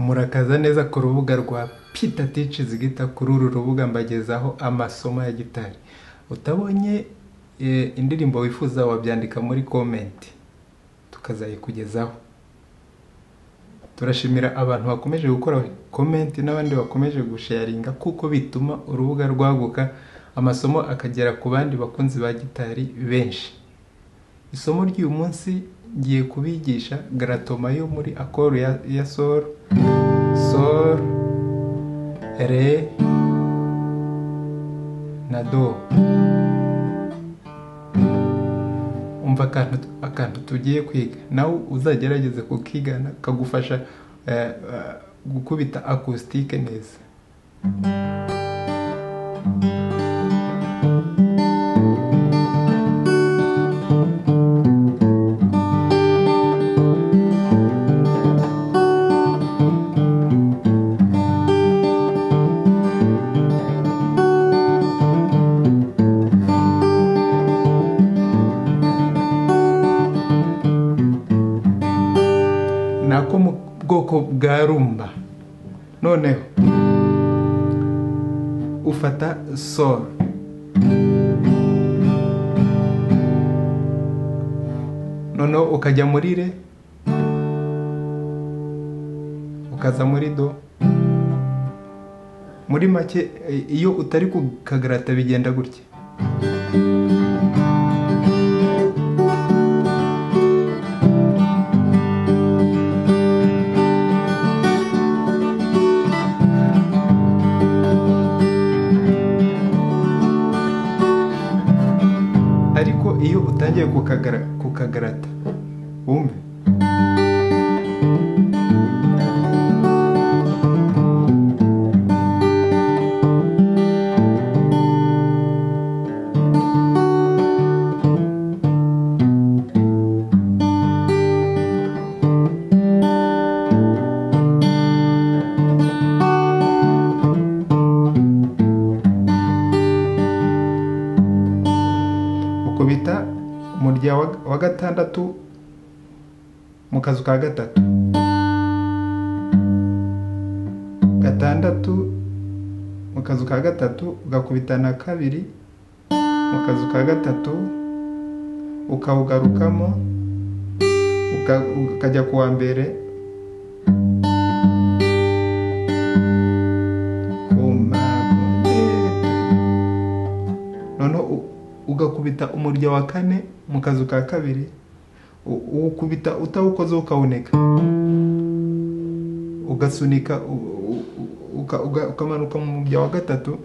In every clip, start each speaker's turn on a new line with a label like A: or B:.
A: Murakaza neza ku rubuga rwa Peter Teaches Guitar. Kuri uru rubuga mbagezaho amasomo ya gitari. Utabonye indirimbo wifuza wabyandika muri comment tukazayikugezaho. Turashimira abantu bakomeje gukora comment n'abandi bakomeje gusharinga kuko bituma urubuga rwaguka, amasomo akagera ku bandi bakunzi ba gitari benshi. Isomo ry'uyu munsi ngiye kubigisha gratoma yo muri accord ya sol, sol, re na do. Umva akantu tugiye kwiga, nawe uzagerageze kukigana kagufasha gukubita acoustic neza. Nako mu bwoko bwa rumba. Noneho ufata sol, noneho ukajya muri re, ukaza muri do. Muri make iyo utari kukagrata bigenda gutya. Ariko iyo utangiye kukagarata wumve ukubita umurya wa gatandatu mu kazu ka gatatu, gatandatu mu kazu ka gatatu, ugakubita na kabiri mu kazu ka gatatu, ukawugarukamo ukajya kuwa mbere, noneho ugakubita umurya wa kane mu kazu ka kabiri, ukubita utawukoze ukawuneka, ugasunika ukamanuka mu murya wa gatatu,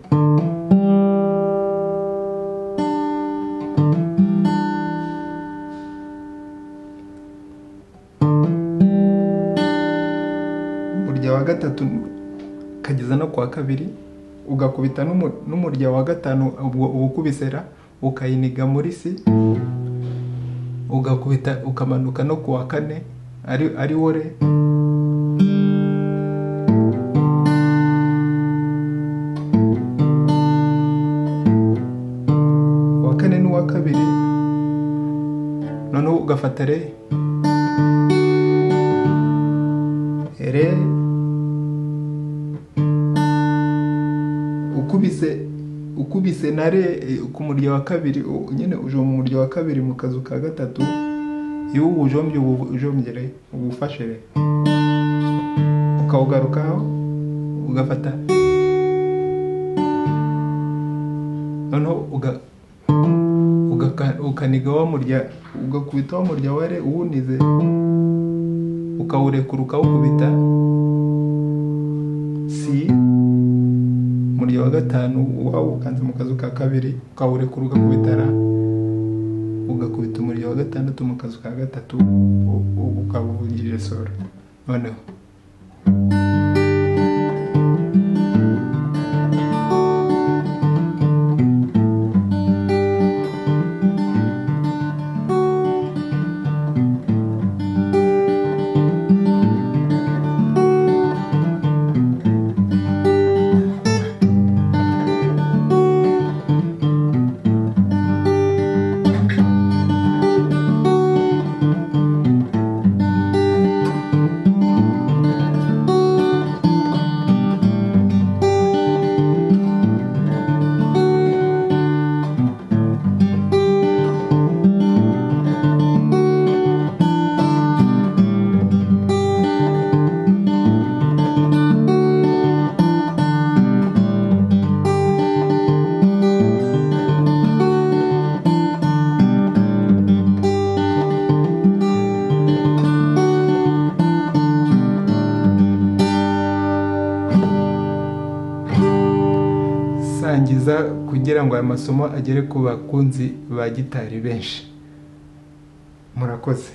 A: umurya wa gatatu kageza no kwa kabiri, ugakubita n'umurya wa gatanu ubukubisera ukayiniga muri si, ugakubita ukamanuka no kuwa kane ari wore, wa kane n'uwa kabiri, noneho ugafata re, ukubise na re ku murya wa kabiri, nyine uje mu murya wa kabiri mu kazu ka gatatu, iyo ubujombye ubujombye ubufashe re, ukawugarukaho ugafata, noneho ukaniga wa murya, ugakubita wa murya wa re uwunize, ukawurekura ukawukubita si umurya wa gatanu ukanze mu kazu ka kabiri, ukawurekura ugakubita ra, ugakubita umurya wa gatandatu mu kazu ka gatatu, ukawuvugije sol. Noneho gutangiza kugira ngo aya masomo agere ku bakunzi ba gitari benshi. Murakoze.